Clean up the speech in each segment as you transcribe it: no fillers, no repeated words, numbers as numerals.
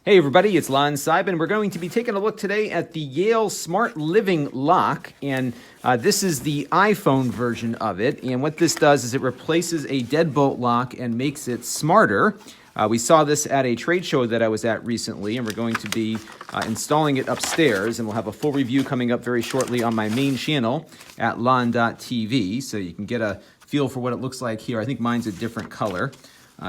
Hey everybody, it's Lon Seibin. We're going to be taking a look today at the Yale Smart Living Lock, and this is the iPhone version of it. And what this does is it replaces a deadbolt lock and makes it smarter. We saw this at a trade show that I was at recently, and we're going to be installing it upstairs, and we'll have a full review coming up very shortly on my main channel at lon.tv, so you can get a feel for what it looks like here. I think mine's a different color.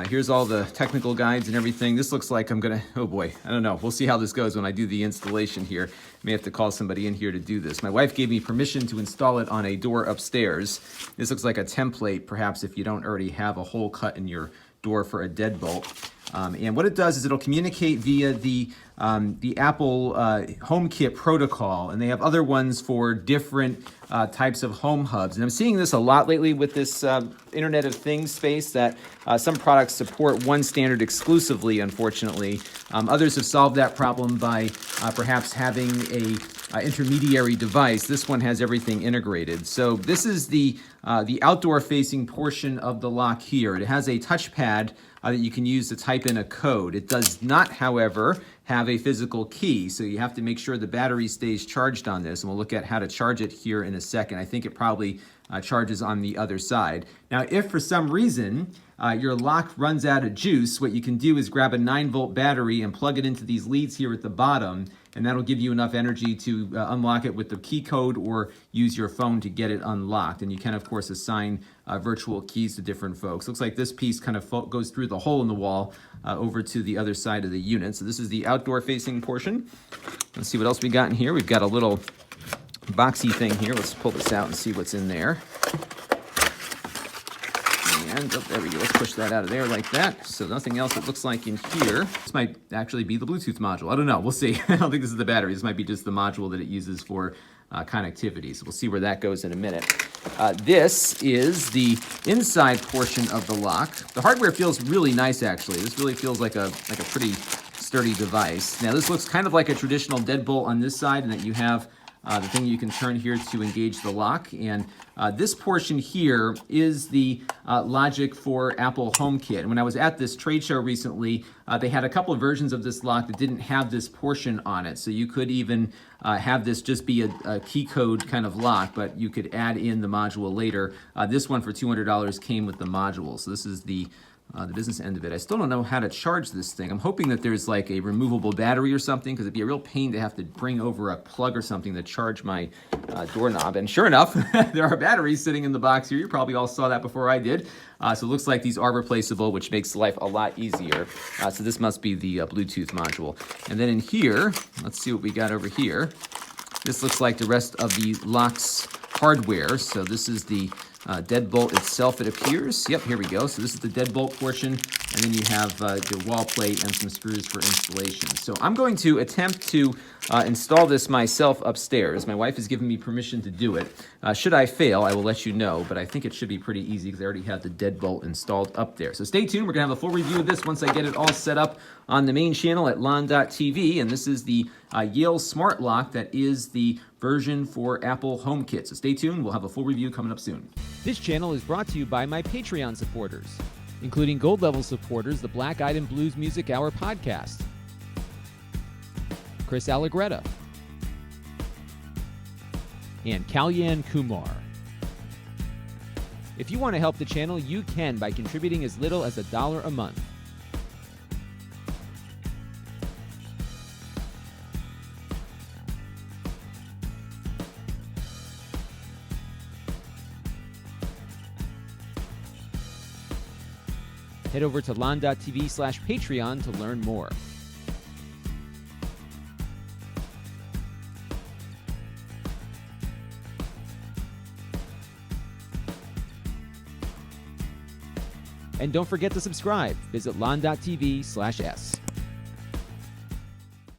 Here's all the technical guides and everything. This looks like I'm gonna, oh boy, I don't know. We'll see how this goes when I do the installation here. May have to call somebody in here to do this. My wife gave me permission to install it on a door upstairs. This looks like a template, perhaps if you don't already have a hole cut in your door for a deadbolt. And what it does is it'll communicate via the Apple HomeKit protocol, and they have other ones for different types of home hubs. And I'm seeing this a lot lately with this Internet of Things space, that some products support one standard exclusively, unfortunately. Others have solved that problem by perhaps having a intermediary device. This one has everything integrated. So this is the outdoor-facing portion of the lock here. It has a touchpad that you can use to type in a code. It does not, however, have a physical key, so you have to make sure the battery stays charged on this, and we'll look at how to charge it here in a second. I think it probably charges on the other side. Now, if for some reason your lock runs out of juice, what you can do is grab a 9-volt battery and plug it into these leads here at the bottom, and that'll give you enough energy to unlock it with the key code or use your phone to get it unlocked. And you can, of course, assign virtual keys to different folks. Looks like this piece kind of goes through the hole in the wall over to the other side of the unit. So this is the outdoor-facing portion. Let's see what else we got in here. We've got a little boxy thing here. Let's pull this out and see what's in there. And oh, there we go. Let's push that out of there like that. So nothing else it looks like in here. This might actually be the Bluetooth module. I don't know. We'll see. I don't think this is the battery. This might be just the module that it uses for connectivity. So we'll see where that goes in a minute. This is the inside portion of the lock. The hardware feels really nice, actually. This really feels like a pretty sturdy device. Now, this looks kind of like a traditional deadbolt on this side, in that you have the thing you can turn here to engage the lock. And this portion here is the logic for Apple HomeKit. And when I was at this trade show recently, they had a couple of versions of this lock that didn't have this portion on it. So you could even have this just be a key code kind of lock, but you could add in the module later. This one for $200 came with the module. So this is the business end of it. I still don't know how to charge this thing. I'm hoping that there's like a removable battery or something, because it'd be a real pain to have to bring over a plug or something to charge my doorknob. And sure enough, there are batteries sitting in the box here. You probably all saw that before I did. So it looks like these are replaceable, which makes life a lot easier. So this must be the Bluetooth module. And then in here, let's see what we got over here. This looks like the rest of the lock's hardware. So this is the deadbolt itself, it appears. Yep, here we go. So this is the deadbolt portion, and then you have the wall plate and some screws for installation. So I'm going to attempt to install this myself upstairs. My wife has given me permission to do it. Should I fail, I will let you know, but I think it should be pretty easy because I already have the deadbolt installed up there. So stay tuned. We're going to have a full review of this once I get it all set up on the main channel at lon.tv, and this is the Yale Smart Lock that is the version for Apple HomeKit. So stay tuned. We'll have a full review coming up soon. This channel is brought to you by my Patreon supporters, including gold level supporters, the Black Eyed and Blues Music Hour podcast, Chris Allegretta, and Kalyan Kumar. If you want to help the channel, you can by contributing as little as $1 a month. Head over to lon.tv/Patreon to learn more. And don't forget to subscribe. Visit lon.tv/S.